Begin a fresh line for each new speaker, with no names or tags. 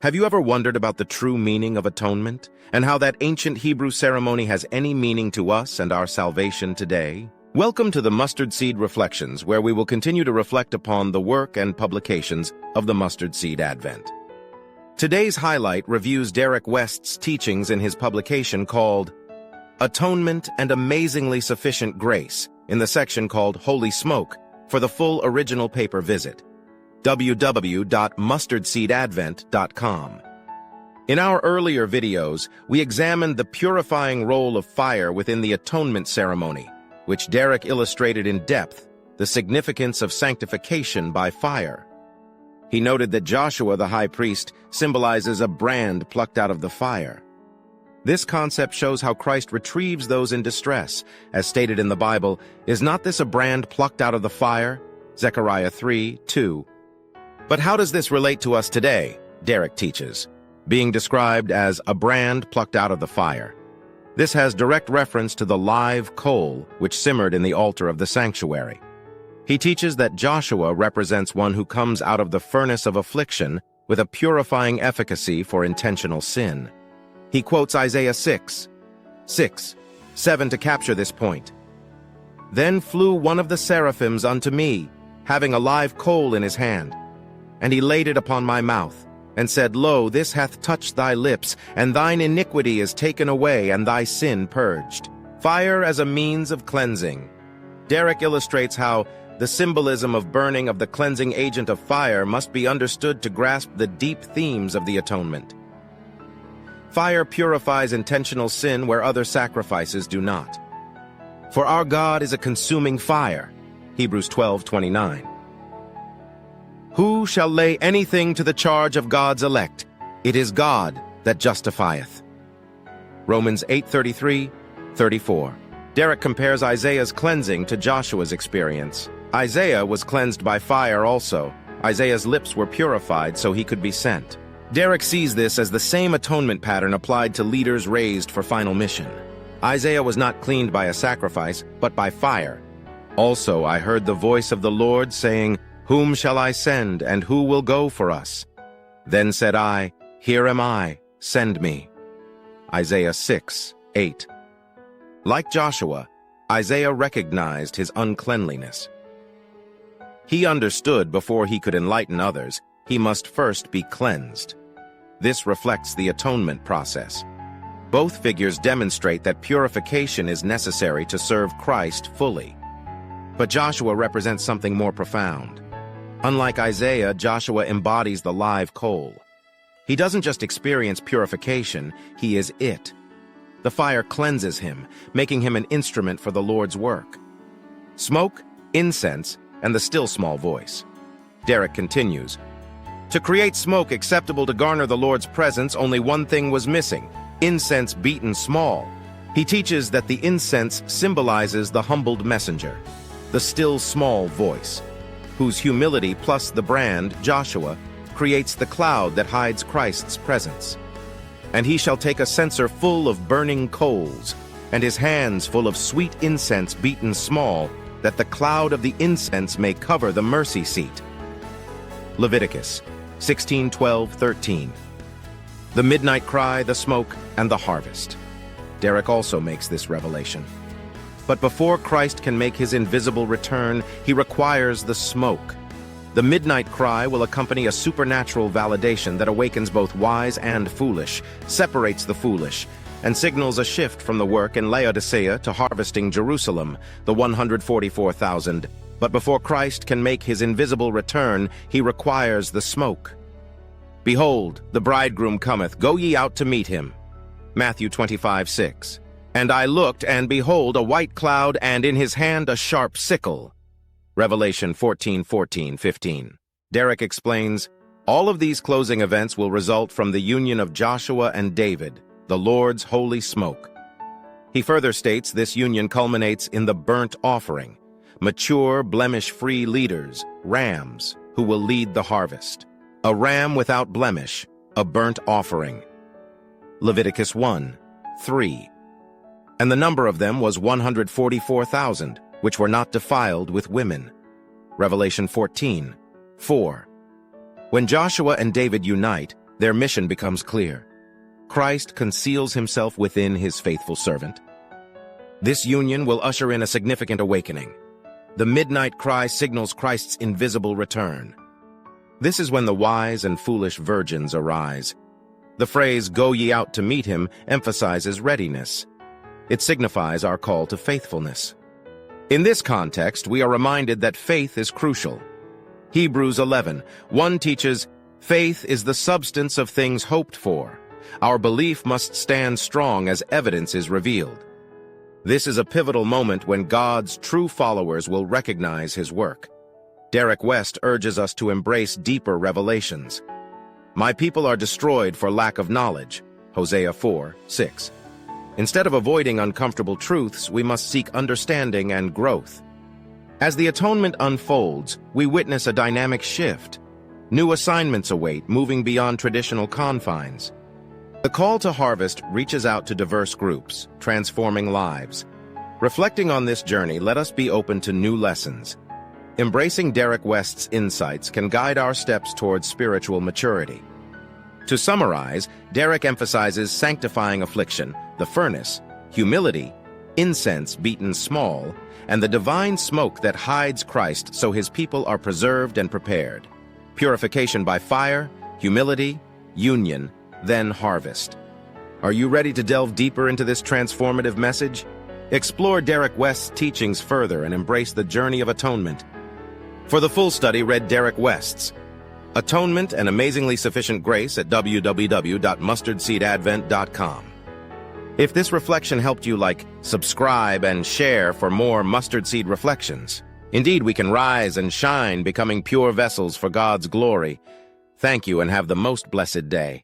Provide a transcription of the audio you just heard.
Have you ever wondered about the true meaning of atonement and how that ancient Hebrew ceremony has any meaning to us and our salvation today? Welcome to the Mustard Seed Reflections, where we will continue to reflect upon the work and publications of the Mustard Seed Advent. Today's highlight reviews Derek West's teachings in his publication called Atonement and Amazingly Sufficient Grace in the section called Holy Smoke. For the full original paper, visit www.mustardseedadvent.com. In our earlier videos, we examined the purifying role of fire within the atonement ceremony, which Derek illustrated in depth the significance of sanctification by fire. He noted that Joshua the high priest symbolizes a brand plucked out of the fire. This concept shows how Christ retrieves those in distress. As stated in the Bible, is not this a brand plucked out of the fire? Zechariah 3:2. But how does this relate to us today? Derek teaches, being described as a brand plucked out of the fire. This has direct reference to the live coal which simmered in the altar of the sanctuary. He teaches that Joshua represents one who comes out of the furnace of affliction with a purifying efficacy for intentional sin. He quotes Isaiah 6:7 to capture this point. Then flew one of the seraphims unto me, having a live coal in his hand. And he laid it upon my mouth, and said, Lo, this hath touched thy lips, and thine iniquity is taken away, and thy sin purged. Fire as a means of cleansing. Derek illustrates how the symbolism of burning of the cleansing agent of fire must be understood to grasp the deep themes of the atonement. Fire purifies intentional sin where other sacrifices do not. For our God is a consuming fire. Hebrews 12:29. Who shall lay anything to the charge of God's elect? It is God that justifieth. Romans 8:33-34. Derek compares Isaiah's cleansing to Joshua's experience. Isaiah was cleansed by fire also. Isaiah's lips were purified so he could be sent. Derek sees this as the same atonement pattern applied to leaders raised for final mission. Isaiah was not cleaned by a sacrifice, but by fire. Also, I heard the voice of the Lord saying, Whom shall I send, and who will go for us? Then said I, Here am I, send me. Isaiah 6:8. Like Joshua, Isaiah recognized his uncleanliness. He understood before he could enlighten others, he must first be cleansed. This reflects the atonement process. Both figures demonstrate that purification is necessary to serve Christ fully. But Joshua represents something more profound. Unlike Isaiah, Joshua embodies the live coal. He doesn't just experience purification, he is it. The fire cleanses him, making him an instrument for the Lord's work. Smoke, incense, and the still small voice. Derek continues, To create smoke acceptable to garner the Lord's presence, only one thing was missing, incense beaten small. He teaches that the incense symbolizes the humbled messenger, the still small voice, whose humility plus the brand, Joshua, creates the cloud that hides Christ's presence. And he shall take a censer full of burning coals, and his hands full of sweet incense beaten small, that the cloud of the incense may cover the mercy seat. Leviticus 16:12-13. The midnight cry, the smoke, and the harvest. Derek also makes this revelation. But before Christ can make his invisible return, he requires the smoke. The midnight cry will accompany a supernatural validation that awakens both wise and foolish, separates the foolish, and signals a shift from the work in Laodicea to harvesting Jerusalem, the 144,000. But before Christ can make his invisible return, he requires the smoke. Behold, the bridegroom cometh, go ye out to meet him. Matthew 25:6. And I looked, and behold, a white cloud, and in his hand a sharp sickle. Revelation 14:14-15. Derek explains, all of these closing events will result from the union of Joshua and David, the Lord's holy smoke. He further states this union culminates in the burnt offering, mature, blemish-free leaders, rams, who will lead the harvest. A ram without blemish, a burnt offering. Leviticus 1:3. And the number of them was 144,000, which were not defiled with women. Revelation 14:4. When Joshua and David unite, their mission becomes clear. Christ conceals himself within his faithful servant. This union will usher in a significant awakening. The midnight cry signals Christ's invisible return. This is when the wise and foolish virgins arise. The phrase, "Go ye out to meet him," emphasizes readiness. It signifies our call to faithfulness. In this context, we are reminded that faith is crucial. Hebrews 11:1 teaches, "Faith is the substance of things hoped for. Our belief must stand strong as evidence is revealed." This is a pivotal moment when God's true followers will recognize his work. Derek West urges us to embrace deeper revelations. "My people are destroyed for lack of knowledge," Hosea 4:6. Instead of avoiding uncomfortable truths, we must seek understanding and growth. As the atonement unfolds, we witness a dynamic shift. New assignments await, moving beyond traditional confines. The call to harvest reaches out to diverse groups, transforming lives. Reflecting on this journey, let us be open to new lessons. Embracing Derek West's insights can guide our steps towards spiritual maturity. To summarize, Derek emphasizes sanctifying affliction, the furnace, humility, incense beaten small, and the divine smoke that hides Christ so his people are preserved and prepared. Purification by fire, humility, union, then harvest. Are you ready to delve deeper into this transformative message? Explore Derek West's teachings further and embrace the journey of atonement. For the full study, read Derek West's Atonement and Amazingly Sufficient Grace at www.mustardseedadvent.com. If this reflection helped you, subscribe, and share for more Mustard Seed Reflections. Indeed, we can rise and shine, becoming pure vessels for God's glory. Thank you and have the most blessed day.